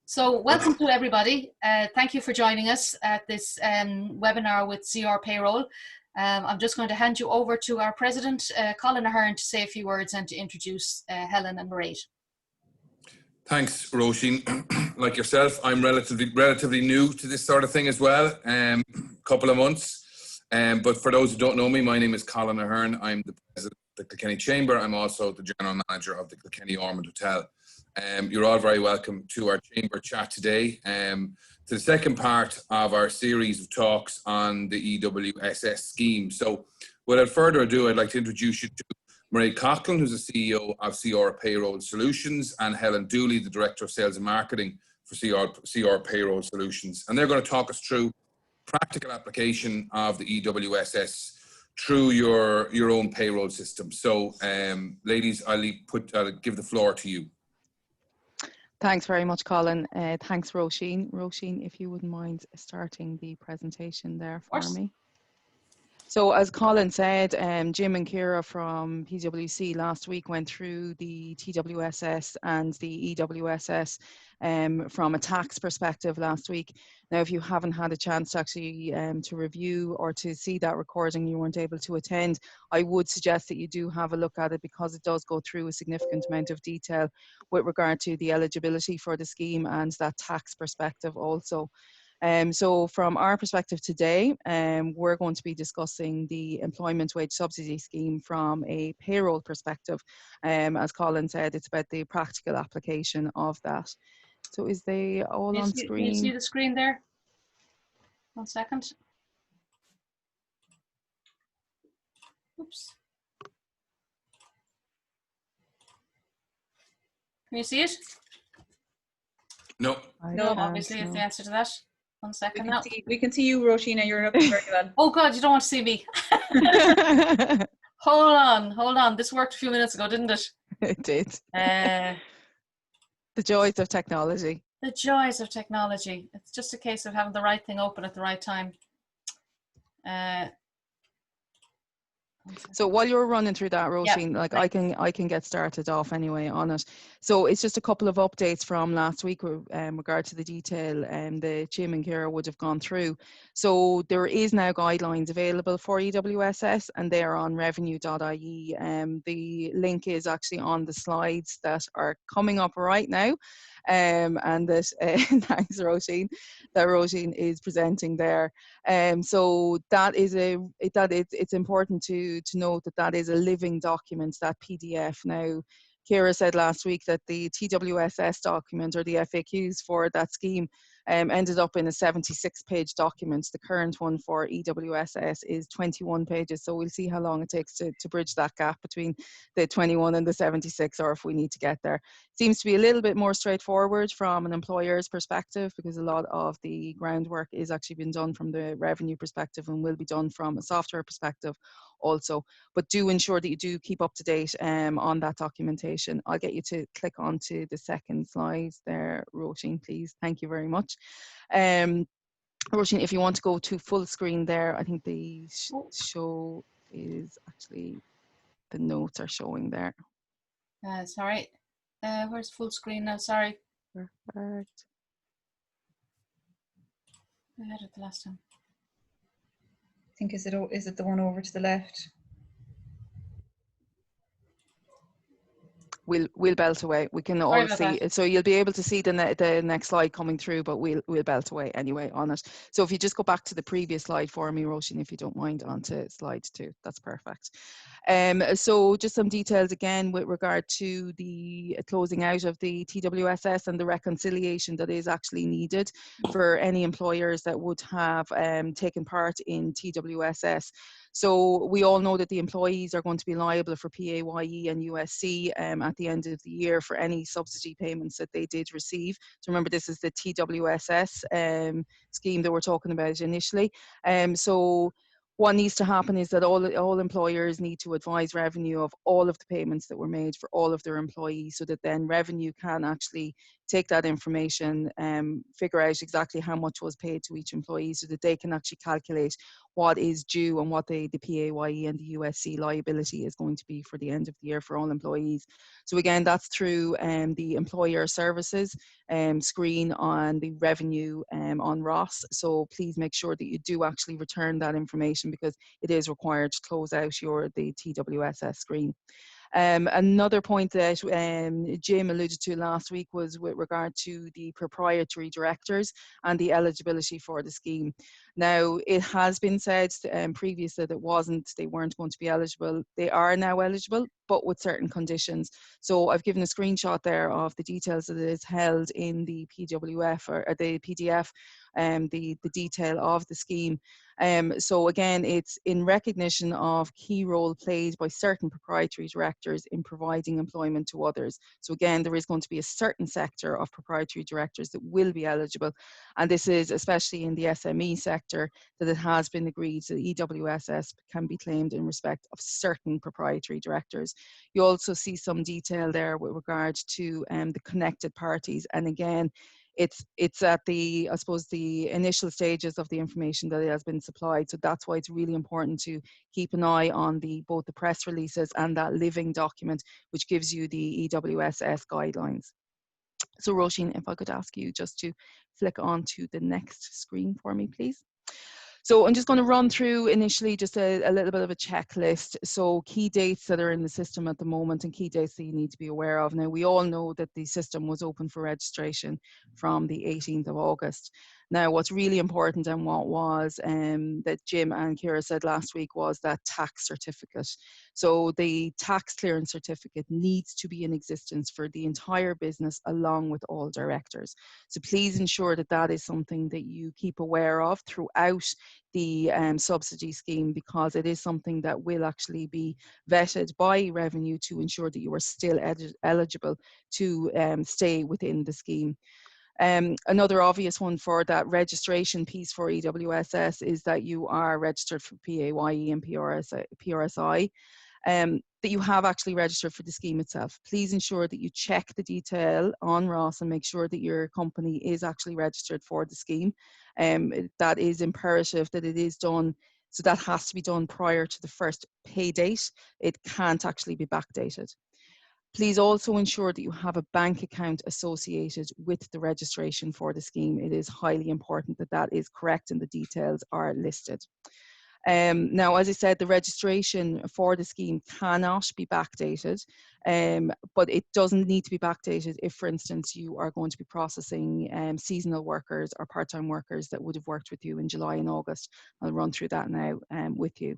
So welcome to everybody. Thank you for joining us at this webinar with CR Payroll. I'm just going to hand you over to our president, Colin Ahern, to say a few words and to introduce Helen and Mairead. Thanks, Roisin. Like yourself, I'm relatively new to this sort of thing as well, couple of months. But for those who don't know me, my name is Colin Ahern. I'm the president of the Kilkenny Chamber. I'm also the general manager of the Kilkenny Ormond Hotel. You're all very welcome to our chamber chat today, to the second part of our series of talks on the EWSS scheme. So without further ado, I'd like to introduce you to Mairead Coughlin, who's the CEO of CR Payroll Solutions, and Helen Dooley, the Director of Sales and Marketing for CR Payroll Solutions. And they're going to talk us through practical application of the EWSS through your own payroll system. So ladies, I'll give the floor to you. Thanks very much, Colin. Thanks, Roisin. Roisin, if you wouldn't mind starting the presentation there for me. So as Colin said, Jim and Ciara from PwC last week went through the TWSS and the EWSS from a tax perspective last week. Now, if you haven't had a chance to actually to review or to see that recording, you weren't able to attend, I would suggest that you do have a look at it, because it does go through a significant amount of detail with regard to the eligibility for the scheme and that tax perspective also. So from our perspective today, we're going to be discussing the employment wage subsidy scheme from a payroll perspective. As Colin said, it's about the practical application of that. So is they all on screen? Can you see the screen there? 1 second. Oops. Can you see it? No. No, obviously it's the answer to that. 1 second now. We can see you, Roisin, you're looking very well. Oh God, you don't want to see me. Hold on. This worked a few minutes ago, didn't it? It did. The joys of technology. The joys of technology. It's just a case of having the right thing open at the right time. So while you're running through that, Roisin, yeah, like I can get started off anyway on it. So it's just a couple of updates from last week with regard to the detail the Jim and Ciara would have gone through. So there is now guidelines available for EWSS, and they are on revenue.ie. The link is actually on the slides that are coming up right now. And that thanks, Roisin, that Roisin is presenting there. So that is it's important to note that that is a living document, that PDF. Now, Ciara said last week that the TWSS document, or the FAQs for that scheme, ended up in a 76-page document. The current one for EWSS is 21 pages. So we'll see how long it takes to bridge that gap between the 21 and the 76, or if we need to get there. Seems to be a little bit more straightforward from an employer's perspective, because a lot of the groundwork is actually been done from the revenue perspective and will be done from a software perspective also. But do ensure that you do keep up to date on that documentation. I'll get you to click onto the second slide there, Roisin, please. Thank you very much. Roisin, if you want to go to full screen there, I think the show is actually, the notes are showing there. Sorry. Where's full screen now? Sorry. Perfect. I had it the last time. I think is it the one over to the left? We'll belt away. We can all see it. So you'll be able to see the next slide coming through, but we'll belt away anyway on it. So if you just go back to the previous slide for me, Roisin, if you don't mind, onto slide 2, that's perfect. So just some details again with regard to the closing out of the TWSS and the reconciliation that is actually needed for any employers that would have taken part in TWSS. So we all know that the employees are going to be liable for PAYE and USC at the end of the year for any subsidy payments that they did receive. So remember, this is the TWSS scheme that we're talking about initially. So what needs to happen is that all employers need to advise revenue of all of the payments that were made for all of their employees, so that then revenue can actually take that information, figure out exactly how much was paid to each employee so that they can actually calculate what is due and what the PAYE and the USC liability is going to be for the end of the year for all employees. So again, that's through the employer services screen on the revenue on ROS. So please make sure that you do actually return that information, because it is required to close out the TWSS screen. Another point that Jim alluded to last week was with regard to the proprietary directors and the eligibility for the scheme. Now, it has been said previously that they weren't going to be eligible. They are now eligible, but with certain conditions. So I've given a screenshot there of the details that is held in the PWF or the PDF, the detail of the scheme. So again, it's in recognition of key role played by certain proprietary directors in providing employment to others. So again, there is going to be a certain sector of proprietary directors that will be eligible. And this is especially in the SME sector that it has been agreed that EWSS can be claimed in respect of certain proprietary directors. You also see some detail there with regard to the connected parties. And again, it's at the, I suppose, the initial stages of the information that has been supplied. So that's why it's really important to keep an eye on both the press releases and that living document, which gives you the EWSS guidelines. So Roisin, if I could ask you just to flick on to the next screen for me, please. So I'm just going to run through initially just a little bit of a checklist. So key dates that are in the system at the moment and key dates that you need to be aware of. Now, we all know that the system was open for registration from the 18th of August. Now, what's really important and what was that Jim and Ciara said last week was that tax certificate. So the tax clearance certificate needs to be in existence for the entire business along with all directors. So please ensure that that is something that you keep aware of throughout the subsidy scheme, because it is something that will actually be vetted by revenue to ensure that you are still eligible to stay within the scheme. Another obvious one for that registration piece for EWSS is that you are registered for PAYE and PRSI, that you have actually registered for the scheme itself. Please ensure that you check the detail on ROS and make sure that your company is actually registered for the scheme. That is imperative that it is done. So that has to be done prior to the first pay date. It can't actually be backdated. Please also ensure that you have a bank account associated with the registration for the scheme. It is highly important that that is correct and the details are listed. Now, as I said, the registration for the scheme cannot be backdated, but it doesn't need to be backdated if, for instance, you are going to be processing seasonal workers or part-time workers that would have worked with you in July and August. I'll run through that now with you.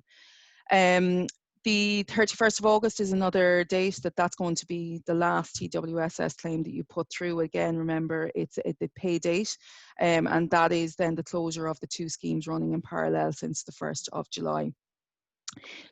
The 31st of August is another date that's going to be the last TWSS claim that you put through. Again, remember, it's the pay date, and that is then the closure of the two schemes running in parallel since the 1st of July.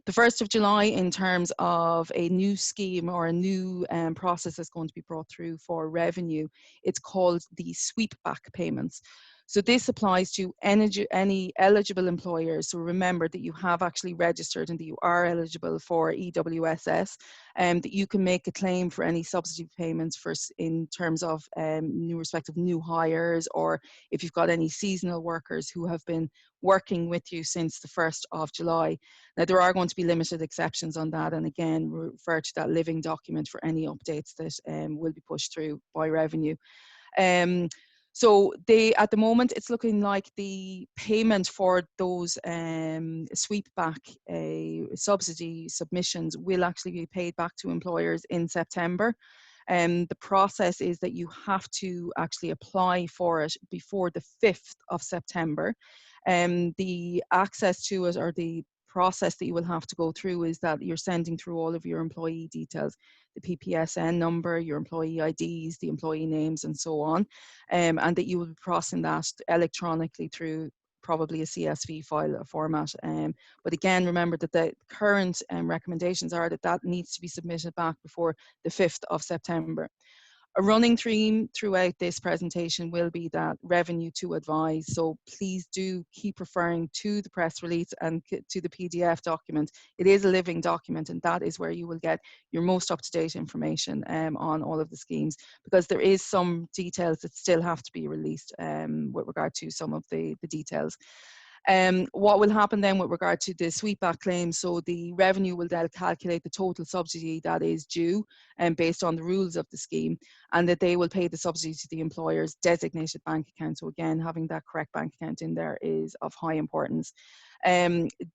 The 1st of July, in terms of a new scheme or a new process that's going to be brought through for revenue, it's called the sweep back payments. So this applies to any eligible employers. So remember that you have actually registered and that you are eligible for EWSS, and that you can make a claim for any subsidy payments in terms of respective new hires, or if you've got any seasonal workers who have been working with you since the 1st of July. Now, there are going to be limited exceptions on that, and again, refer to that living document for any updates that will be pushed through by revenue. So at the moment, it's looking like the payment for those sweep back subsidy submissions will actually be paid back to employers in September. The process is that you have to actually apply for it before the 5th of September. The access to it, or the process that you will have to go through, is that you're sending through all of your employee details, the PPSN number, your employee IDs, the employee names, and so on, and that you will be processing that electronically through probably a CSV file format. But again, remember that the current recommendations are that that needs to be submitted back before the 5th of September. A running theme throughout this presentation will be that revenue to advise. So please do keep referring to the press release and to the PDF document. It is a living document, and that is where you will get your most up-to-date information on all of the schemes, because there is some details that still have to be released with regard to some of the details. What will happen then with regard to the sweepback claim? So the revenue will then calculate the total subsidy that is due based on the rules of the scheme, and that they will pay the subsidy to the employer's designated bank account. So again, having that correct bank account in there is of high importance.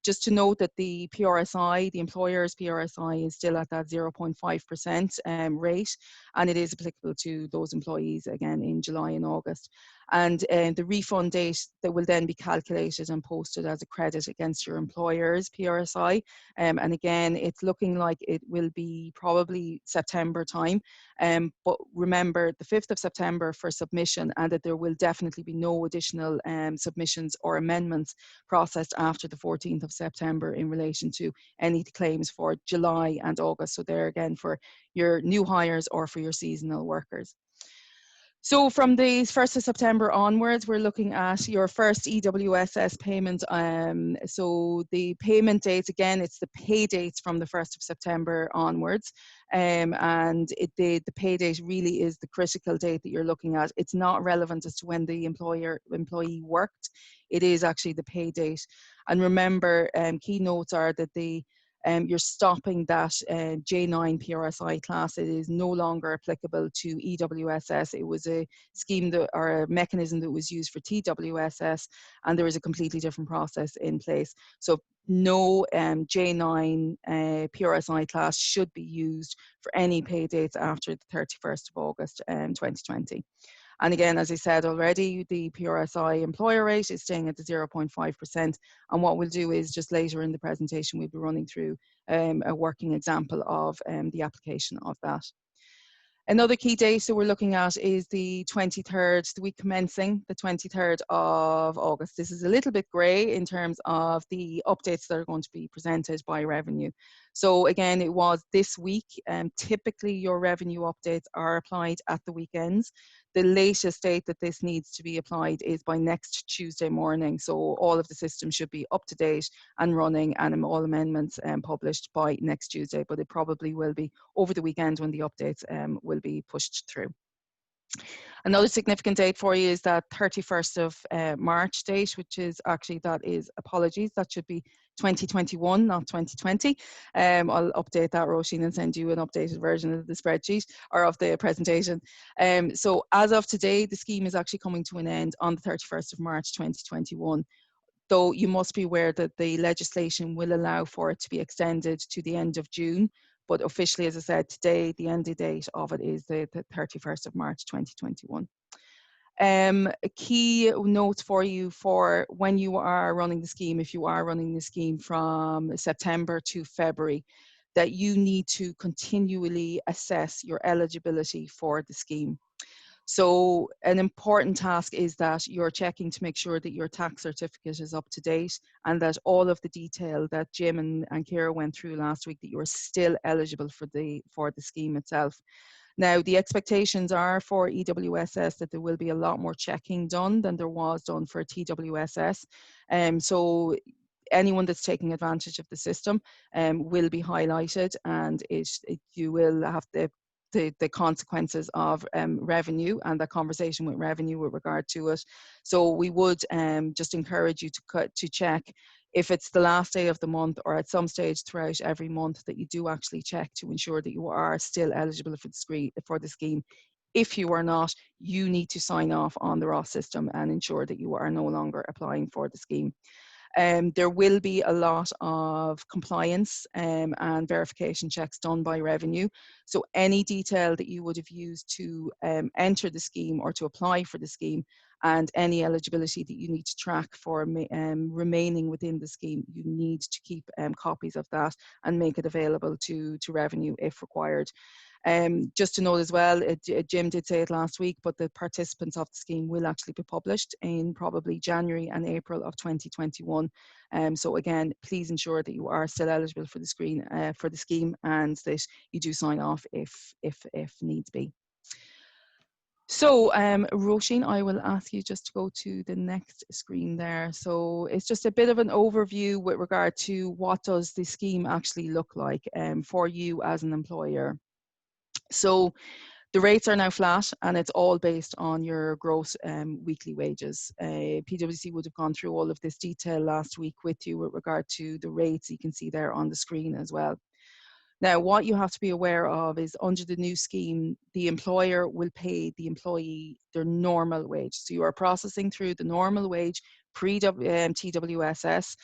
Just to note that the PRSI, the employer's PRSI, is still at that 0.5% rate, and it is applicable to those employees again in July and August. And the refund date that will then be calculated and posted as a credit against your employer's PRSI. And again, it's looking like it will be probably September time. But remember, the 5th of September for submission, and that there will definitely be no additional submissions or amendments processed after the 14th of September in relation to any claims for July and August. So there again for your new hires or for your seasonal workers. So from the 1st of September onwards, we're looking at your first EWSS payment. So the payment dates, again, it's the pay dates from the 1st of September onwards. And the pay date really is the critical date that you're looking at. It's not relevant as to when the employee worked. It is actually the pay date. And remember, key notes are that you're stopping that J9 PRSI class. It is no longer applicable to EWSS. It was a scheme or a mechanism that was used for TWSS, and there is a completely different process in place. So no J9 PRSI class should be used for any pay dates after the 31st of August 2020. And again, as I said already, the PRSI employer rate is staying at the 0.5%. And what we'll do is just later in the presentation, we'll be running through a working example of the application of that. Another key date that we're looking at is the 23rd, the week commencing the 23rd of August. This is a little bit grey in terms of the updates that are going to be presented by revenue. So again, it was this week. Typically, your revenue updates are applied at the weekends. The latest date that this needs to be applied is by next Tuesday morning. So all of the systems should be up to date and running, and all amendments published by next Tuesday, but it probably will be over the weekend when the updates will be pushed through. Another significant date for you is that 31st of March date, which is actually, apologies, that should be 2021, not 2020. I'll update that, Roisin, and send you an updated version of the spreadsheet or of the presentation. So as of today, the scheme is actually coming to an end on the 31st of March 2021. Though you must be aware that the legislation will allow for it to be extended to the end of June. But officially, as I said, today, the end date of it is the 31st of March 2021. A key note for you for when you are running the scheme, if you are running the scheme from September to February, that you need to continually assess your eligibility for the scheme. So an important task is that you're checking to make sure that your tax certificate is up to date, and that all of the detail that Jim and Ciara went through last week, that you are still eligible for the scheme itself. Now, the expectations are for EWSS that there will be a lot more checking done than there was done for TWSS. So anyone that's taking advantage of the system will be highlighted, and you will have the consequences of revenue and the conversation with revenue with regard to it. So we would just encourage you to check if it's the last day of the month or at some stage throughout every month, that you do actually check to ensure that you are still eligible for the scheme. If you are not, you need to sign off on the ROS system and ensure that you are no longer applying for the scheme. There will be a lot of compliance and verification checks done by revenue. So any detail that you would have used to enter the scheme or to apply for the scheme, and any eligibility that you need to track for remaining within the scheme, you need to keep copies of that and make it available to revenue if required. Just to note as well, Jim did say it last week, but the participants of the scheme will actually be published in probably January and April of 2021. So again, please ensure that you are still eligible for the scheme, and that you do sign off if needs be. So, Roisin, I will ask you just to go to the next screen there. So it's just a bit of an overview with regard to what does the scheme actually look like for you as an employer. So the rates are now flat and it's all based on your gross weekly wages. PwC would have gone through all of this detail last week with you with regard to the rates you can see there on the screen as well. Now, what you have to be aware of is under the new scheme, the employer will pay the employee their normal wage. So you are processing through the normal wage pre-TWSS.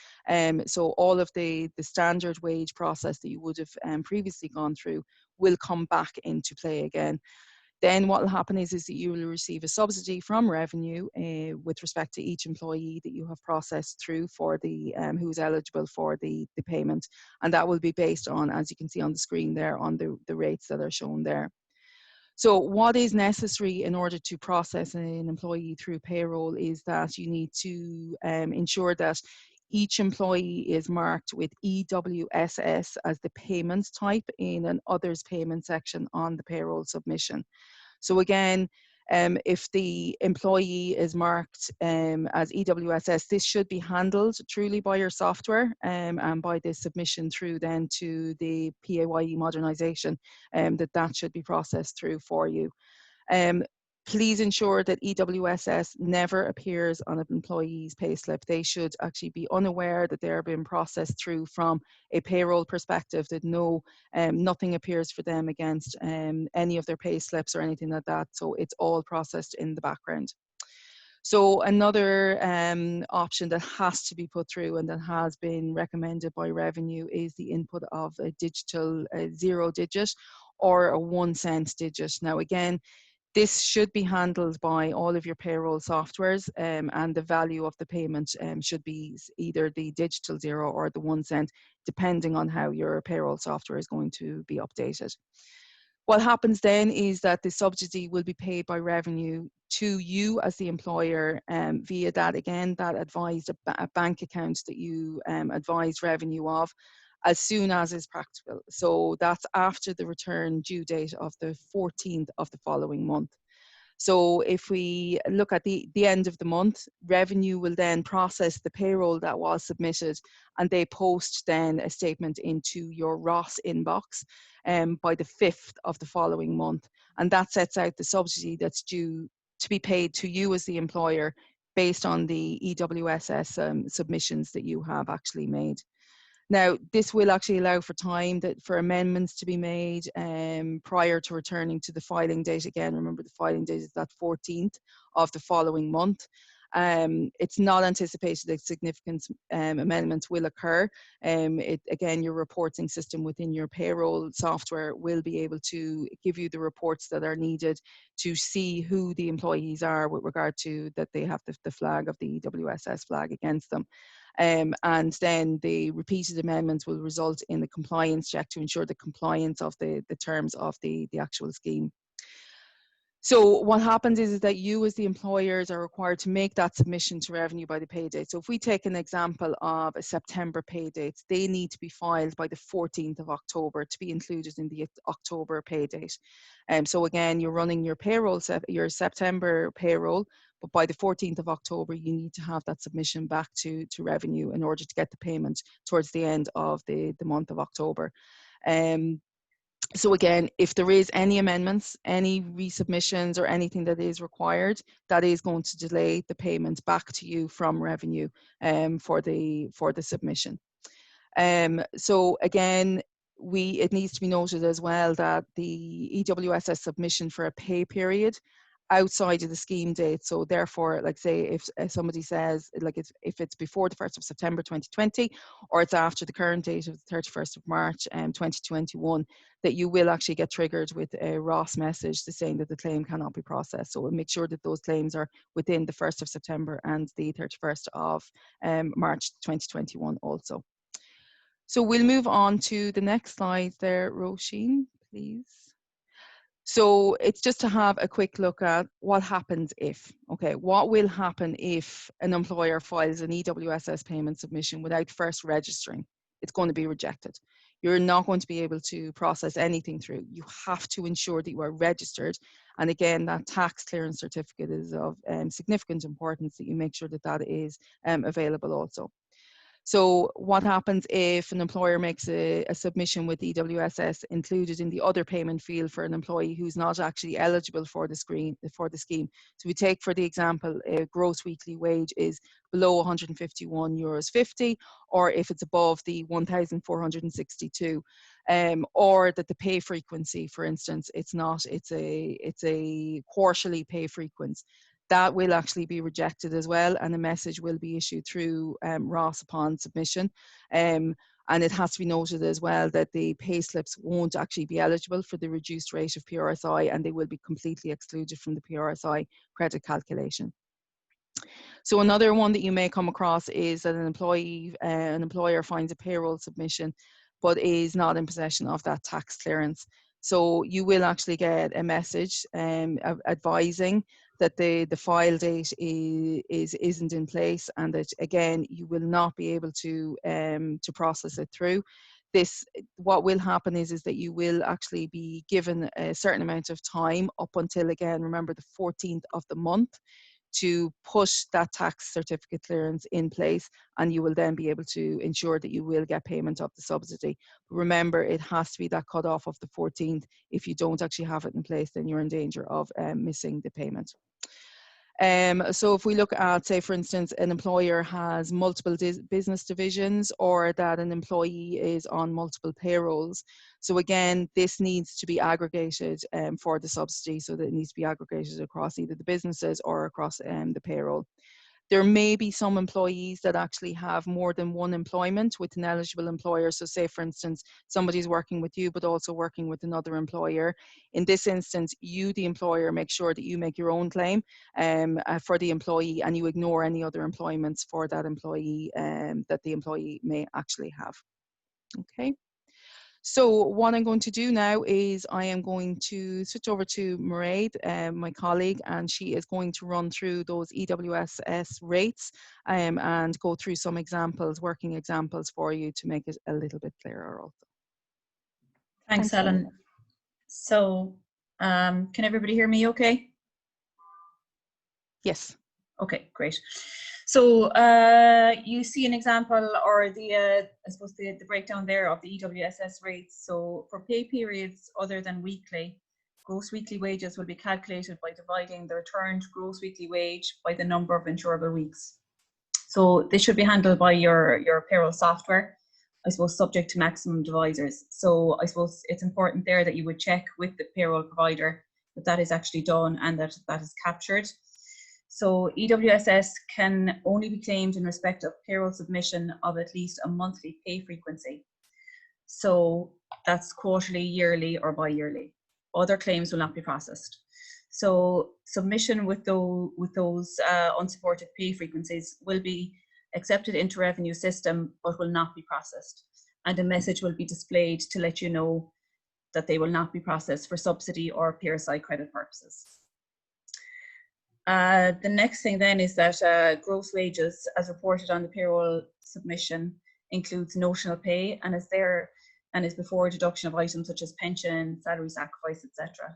So all of the standard wage process that you would have previously gone through will come back into play again. Then what will happen is that you will receive a subsidy from revenue with respect to each employee that you have processed through for the who's eligible for the payment. And that will be based on, as you can see on the screen there, on the rates that are shown there. So what is necessary in order to process an employee through payroll is that you need to ensure that each employee is marked with EWSS as the payment type in an others payment section on the payroll submission. So again, if the employee is marked as EWSS, this should be handled truly by your software and by the submission through then to the PAYE modernisation, that should be processed through for you. Please ensure that EWSS never appears on an employee's payslip. They should actually be unaware that they're being processed through from a payroll perspective, that nothing appears for them against any of their payslips or anything like that. So it's all processed in the background. So another option that has to be put through and that has been recommended by revenue is the input of a digital 0 digit or a 1 cent digit. Now again, this should be handled by all of your payroll softwares and the value of the payment should be either the digital 0 or the 1 cent, depending on how your payroll software is going to be updated. What happens then is that the subsidy will be paid by revenue to you as the employer via that advised a bank account that you advised revenue of, as soon as is practical. So that's after the return due date of the 14th of the following month. So if we look at the end of the month, revenue will then process the payroll that was submitted and they post then a statement into your ROS inbox by the 5th of the following month. And that sets out the subsidy that's due to be paid to you as the employer based on the EWSS submissions that you have actually made. Now, this will actually allow for time for amendments to be made prior to returning to the filing date. Again, remember the filing date is that 14th of the following month. It's not anticipated that significant amendments will occur. Again, your reporting system within your payroll software will be able to give you the reports that are needed to see who the employees are with regard to that they have the flag of the EWSS flag against them. And then the repeated amendments will result in the compliance check to ensure the compliance of the terms of the actual scheme. So what happens is that you as the employers are required to make that submission to revenue by the pay date. So if we take an example of a September pay date, they need to be filed by the 14th of October to be included in the October pay date. So again, you're running your payroll, your September payroll, but by the 14th of October, you need to have that submission back to revenue in order to get the payment towards the end of the month of October. So again, if there is any amendments, any resubmissions or anything that is required, that is going to delay the payment back to you from revenue for the submission. So again, it needs to be noted as well that the EWSS submission for a pay period outside of the scheme date. So therefore, like say if somebody says, like if it's before the 1st of September 2020, or it's after the current date of the 31st of March 2021, that you will actually get triggered with a ROS message saying that the claim cannot be processed. So we'll make sure that those claims are within the 1st of September and the 31st of March 2021 also. So we'll move on to the next slide there, Roisin, please. So it's just to have a quick look at what happens if, okay, what will happen if an employer files an EWSS payment submission without first registering? It's going to be rejected. you're not going to be able to process anything through. You have to ensure that you are registered. And again, that tax clearance certificate is of significant importance, that you make sure that that is available also. So what happens if an employer makes a submission with EWSS included in the other payment field for an employee who's not actually eligible for the scheme? So we take, for the example, a gross weekly wage is below €151.50, or if it's above the 1,462, or that the pay frequency, for instance, it's a quarterly pay frequency. That will actually be rejected as well, and a message will be issued through ROS upon submission. And it has to be noted as well that the pay slips won't actually be eligible for the reduced rate of PRSI, and they will be completely excluded from the PRSI credit calculation. So another one that you may come across is that an employer finds a payroll submission but is not in possession of that tax clearance. So you will actually get a message advising that the file date isn't in place, and that again you will not be able to process it through. What will happen is that you will actually be given a certain amount of time, up until, again, remember, the 14th of the month, to push that tax certificate clearance in place, and you will then be able to ensure that you will get payment of the subsidy. But remember, it has to be that cut off of the 14th. If you don't actually have it in place, then you're in danger of missing the payment. So if we look at, say, for instance, an employer has multiple business divisions, or that an employee is on multiple payrolls. So again, this needs to be aggregated for the subsidy, so that it needs to be aggregated across either the businesses or across the payroll. There may be some employees that actually have more than one employment with an eligible employer. So say, for instance, somebody's working with you, but also working with another employer. In this instance, you, the employer, make sure that you make your own claim for the employee, and you ignore any other employments for that employee that the employee may actually have. Okay. So what I'm going to do now is I am going to switch over to Mairead, my colleague, and she is going to run through those EWSS rates and go through some examples, working examples, for you to make it a little bit clearer also. Thanks, Ellen. So can everybody hear me okay? Yes. Okay, great. So you see an example, or the I suppose the breakdown there of the EWSS rates. So for pay periods other than weekly, gross weekly wages will be calculated by dividing the returned gross weekly wage by the number of insurable weeks. So this should be handled by your payroll software, I suppose, subject to maximum divisors. So I suppose it's important there that you would check with the payroll provider that that is actually done and that that is captured. So EWSS can only be claimed in respect of payroll submission of at least a monthly pay frequency. So that's quarterly, yearly, or bi-yearly. Other claims will not be processed. So submission with those unsupported pay frequencies will be accepted into revenue system, but will not be processed. And a message will be displayed to let you know that they will not be processed for subsidy or PRSI credit purposes. The next thing then is that gross wages, as reported on the payroll submission, includes notional pay and is there and is before deduction of items such as pension, salary sacrifice, etc.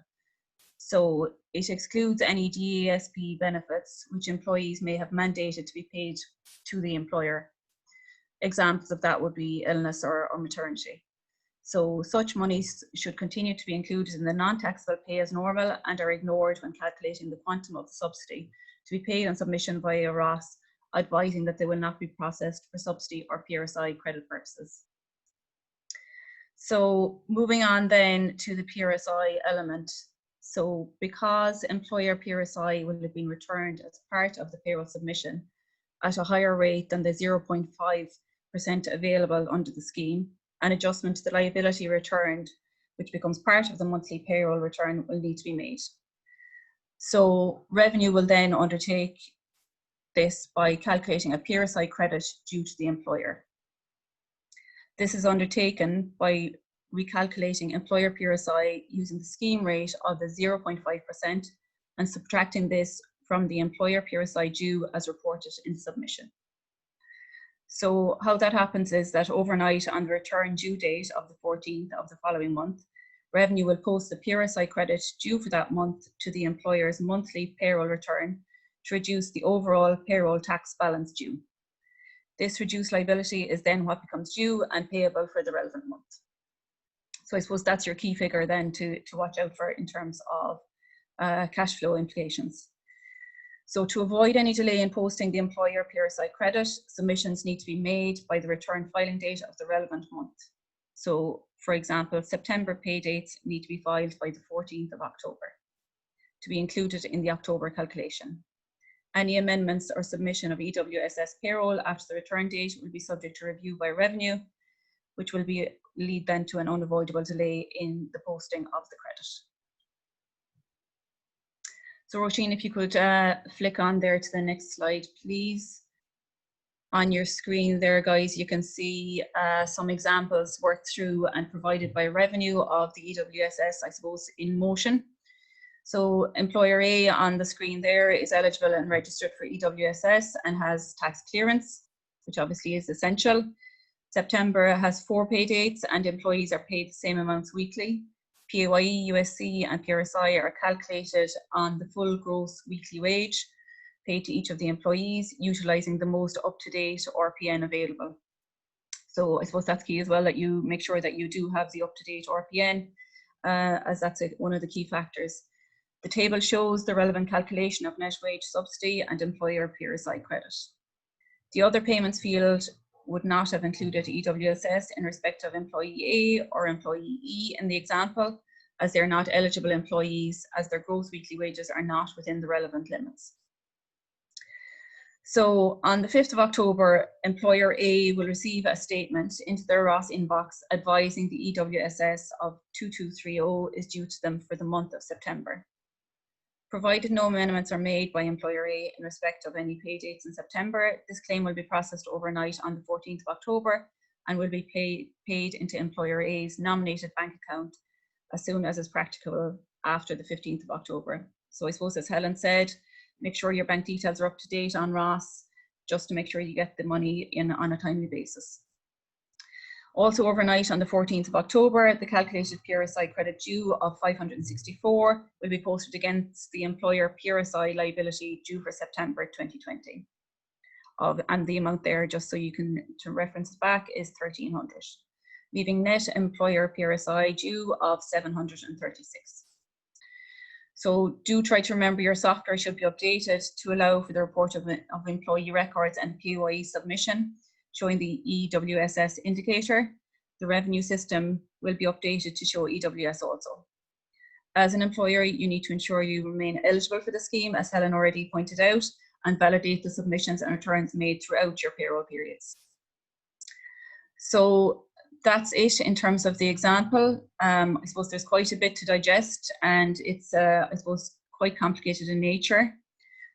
So it excludes any DASP benefits which employees may have mandated to be paid to the employer. Examples of that would be illness or maternity. So such monies should continue to be included in the non-taxable pay as normal and are ignored when calculating the quantum of the subsidy to be paid on submission via ROS, advising that they will not be processed for subsidy or PRSI credit purposes. So moving on then to the PRSI element. So because employer PRSI will have been returned as part of the payroll submission at a higher rate than the 0.5% available under the scheme, an adjustment to the liability returned, which becomes part of the monthly payroll return, will need to be made. So revenue will then undertake this by calculating a PRSI credit due to the employer. This is undertaken by recalculating employer PRSI using the scheme rate of the 0.5% and subtracting this from the employer PRSI due as reported in submission. So how that happens is that overnight on the return due date of the 14th of the following month, Revenue will post the PRSI credit due for that month to the employer's monthly payroll return to reduce the overall payroll tax balance due. This reduced liability is then what becomes due and payable for the relevant month. So I suppose that's your key figure then to watch out for in terms of cash flow implications. So to avoid any delay in posting the employer PRSI credit, submissions need to be made by the return filing date of the relevant month. So for example, September pay dates need to be filed by the 14th of October to be included in the October calculation. Any amendments or submission of EWSS payroll after the return date will be subject to review by Revenue, which will lead then to an unavoidable delay in the posting of the credit. So Roisin, if you could flick on there to the next slide, please. On your screen there, guys, you can see some examples worked through and provided by Revenue of the EWSS, I suppose, in motion. So employer A on the screen there is eligible and registered for EWSS and has tax clearance, which obviously is essential. September has 4 pay dates and employees are paid the same amounts weekly. PAYE, USC and PRSI are calculated on the full gross weekly wage paid to each of the employees, utilising the most up-to-date RPN available. So I suppose that's key as well, that you make sure that you do have the up-to-date RPN, as that's one of the key factors. The table shows the relevant calculation of net wage subsidy and employer PRSI credit. The other payments field would not have included EWSS in respect of employee A or employee E in the example, as they're not eligible employees, as their gross weekly wages are not within the relevant limits. So on the 5th of October, employer A will receive a statement into their ROS inbox advising the EWSS of 2230 is due to them for the month of September. Provided no amendments are made by employer A in respect of any pay dates in September, this claim will be processed overnight on the 14th of October and will be paid into employer A's nominated bank account as soon as is practicable after the 15th of October. So I suppose, as Helen said, make sure your bank details are up to date on ROS, just to make sure you get the money in on a timely basis. Also overnight on the 14th of October, the calculated PRSI credit due of 564 will be posted against the employer PRSI liability due for September 2020. And the amount there, just so you can reference it back, is 1,300, leaving net employer PRSI due of 736. So do try to remember your software should be updated to allow for the report of employee records and PAYE submission, showing the EWSS indicator. The revenue system will be updated to show EWS also. As an employer, you need to ensure you remain eligible for the scheme, as Helen already pointed out, and validate the submissions and returns made throughout your payroll periods. So that's it in terms of the example. I suppose there's quite a bit to digest, and it's, I suppose, quite complicated in nature.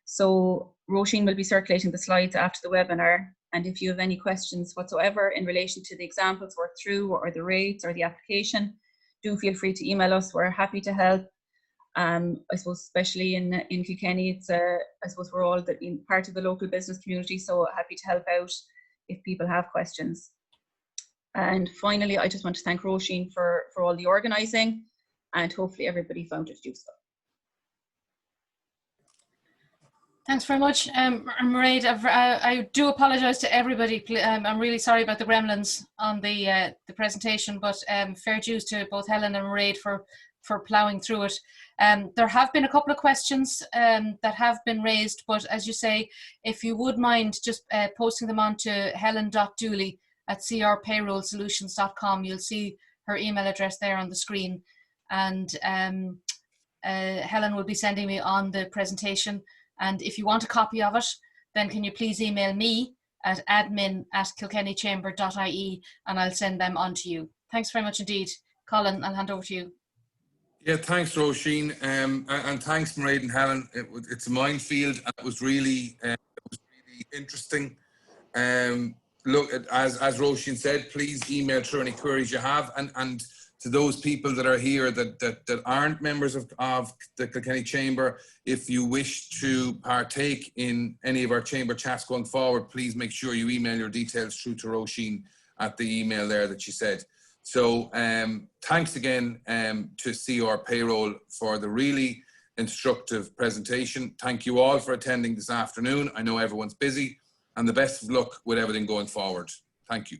So Roisin will be circulating the slides after the webinar, and if you have any questions whatsoever in relation to the examples worked through or the rates or the application, do feel free to email us. We're happy to help. I suppose especially in Kilkenny, it's I suppose we're all part of the local business community, so happy to help out if people have questions. And finally, I just want to thank Roisin for all the organising, and hopefully everybody found it useful. Thanks very much, Mairead. I do apologise to everybody. I'm really sorry about the gremlins on the presentation, but fair dues to both Helen and Mairead for ploughing through it. There have been a couple of questions that have been raised, but as you say, if you would mind just posting them on to helen.dooley@crpayrollsolutions.com, you'll see her email address there on the screen, and Helen will be sending me on the presentation. And if you want a copy of it, then can you please email me at admin@kilkennychamber.ie, and I'll send them on to you. Thanks very much indeed. Colin, I'll hand over to you. Yeah, thanks, Roisin, and thanks, Mairead and Helen. It's a minefield, and it was really interesting. Look, as Roisin said, please email through any queries you have, and To those people that are here that aren't members of the Kilkenny Chamber, if you wish to partake in any of our chamber chats going forward, please make sure you email your details through to Roisin at the email there that she said. So thanks again to CR Payroll for the really instructive presentation. Thank you all for attending this afternoon. I know everyone's busy, and the best of luck with everything going forward. Thank you.